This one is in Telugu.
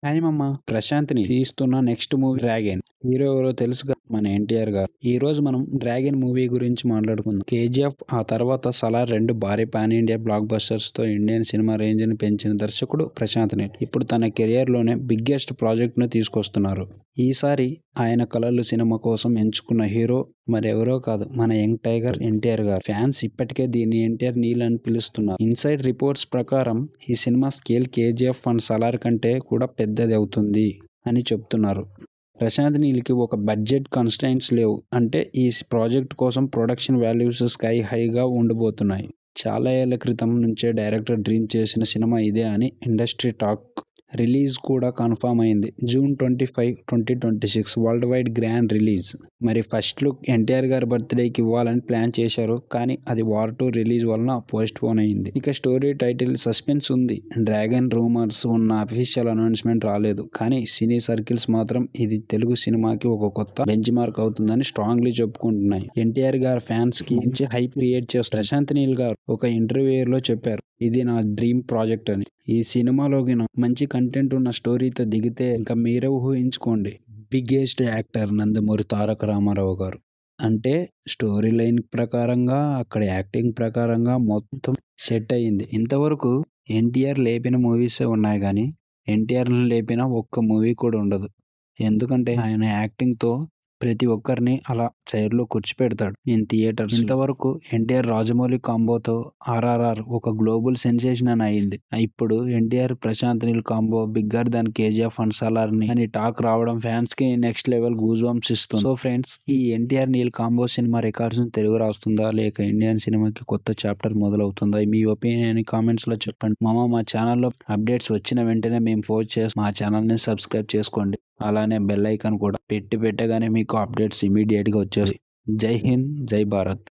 హాయ్ మమ్మ. ప్రశాంత్‌ని తీస్తున్న నెక్స్ట్ మూవీ 'డ్రాగన్'. హీరో ఎవరో తెలుసుగా, మన ఎన్టీఆర్ గారు. ఈ రోజు మనం 'డ్రాగన్' మూవీ గురించి మాట్లాడుకుందాం. 'కేజీఎఫ్' ఆ తర్వాత 'సలార్' 2 భారీ పాన్ ఇండియా బ్లాక్ బస్టర్స్‌తో ఇండియన్ సినిమా రేంజ్‌ని పెంచిన దర్శకుడు ప్రశాంత్ నీల్. ఇప్పుడు తన కెరియర్‌లోనే బిగ్గెస్ట్ ప్రాజెక్ట్‌ను తీసుకొస్తున్నారు. ఈసారి ఆయన కలలు సినిమా కోసం ఎంచుకున్న హీరో మరెవరో కాదు, మన యంగ్ టైగర్ ఎన్టీఆర్ గారు. ఫ్యాన్స్ ఇప్పటికే దీన్ని ఎన్టీఆర్ నీల్ అని పిలుస్తున్నారు. ఇన్సైడ్ రిపోర్ట్స్ ప్రకారం ఈ cinema scale 'KGF' and 'Salaar' కంటే కూడా పెద్దది అవుతుంది అని చెప్తున్నారు. ప్రశాంత్ నీల్‌కి ఒక బడ్జెట్ కన్స్ట్రెయింట్స్ లేవు. అంటే ఈ ప్రాజెక్ట్ కోసం ప్రొడక్షన్ వాల్యూస్ స్కై హైగా ఉండబోతున్నాయి. చాలా ఏళ్ల క్రితం నుంచే డైరెక్టర్ డ్రీమ్ చేసిన సినిమా ఇదే అని ఇండస్ట్రీ టాక్. రిలీజ్ కూడా కన్ఫర్మ్ అయింది. June 25, 2026 world wide grand release. మరి ఫస్ట్ లుక్ ఎన్టీఆర్ గారి బర్త్డేకి ఇవ్వాలని ప్లాన్ చేశారు. కానీ అది వార్ 2 రిలీజ్ వలన పోస్ట్ పోన్ అయింది. ఇక స్టోరీ టైటిల్ సస్పెన్స్ ఉంది. డ్రాగన్ రూమర్స్ ఉన్న అఫీషియల్ అనౌన్స్మెంట్ రాలేదు. కానీ సినీ సర్కిల్స్ మాత్రం ఇది తెలుగు సినిమాకి ఒక కొత్త బెంచ్ మార్క్ అవుతుందని స్ట్రాంగ్లీ చెప్పుకుంటున్నాయి. ఎన్టీఆర్ గారి ఫ్యాన్స్ కి మంచి హైప్ క్రియేట్ చేస్తారు. ప్రశాంత్ నీల్ గారు ఒక ఇంటర్వ్యూలో చెప్పారు, ఇది నా డ్రీమ్ ప్రాజెక్ట్ అని. ఈ సినిమాలోకి మంచి కంటెంట్ ఉన్న స్టోరీతో దిగితే ఇంకా మీరే ఊహించుకోండి. బిగ్గెస్ట్ యాక్టర్ నందమూరి తారక రామారావు గారు. అంటే స్టోరీ లైన్ ప్రకారంగా, అక్కడ యాక్టింగ్ ప్రకారంగా మొత్తం సెట్ అయ్యింది. ఇంతవరకు ఎన్టీఆర్ లేపిన మూవీసే ఉన్నాయి కానీ ఎన్టీఆర్ని లేపిన ఒక్క మూవీ కూడా ఉండదు. ఎందుకంటే ఆయన యాక్టింగ్తో ప్రతి ఒక్కరిని అలా చైర్లో కూర్చోపెడతాడు ఇన్ థియేటర్స్. ఇంతవరకు ఎన్టీఆర్ రాజమౌళి కాంబోతో ఆర్ఆర్ఆర్ ఒక గ్లోబల్ సెన్సేషన్ అని అయింది. ఇప్పుడు NTR Prashanth Neel combo bigger than KGF and Salaar అని టాక్ రావడం ఫ్యాన్స్ కి నెక్స్ట్ లెవెల్ గూస్ బంప్స్ ఇస్తుంది. సో ఫ్రెండ్స్, ఈ NTR Neel combo cinema records Telugu రాస్తుందా, లేక ఇండియన్ సినిమాకి కొత్త చాప్టర్ మొదలవుతుందా? మీ ఒపీనియన్ కామెంట్స్ లో చెప్పండి. మా ఛానల్లో అప్డేట్స్ వచ్చిన వెంటనే మేము పోస్ట్ చేసి మా ఛానల్ని సబ్స్క్రైబ్ చేసుకోండి. అలానే బెల్ ఐకాన్ కూడా పెట్టగానే మీకు అప్డేట్స్ ఇమీడియట్గా వచ్చేస్తాయి. జై హింద్, జై భారత్.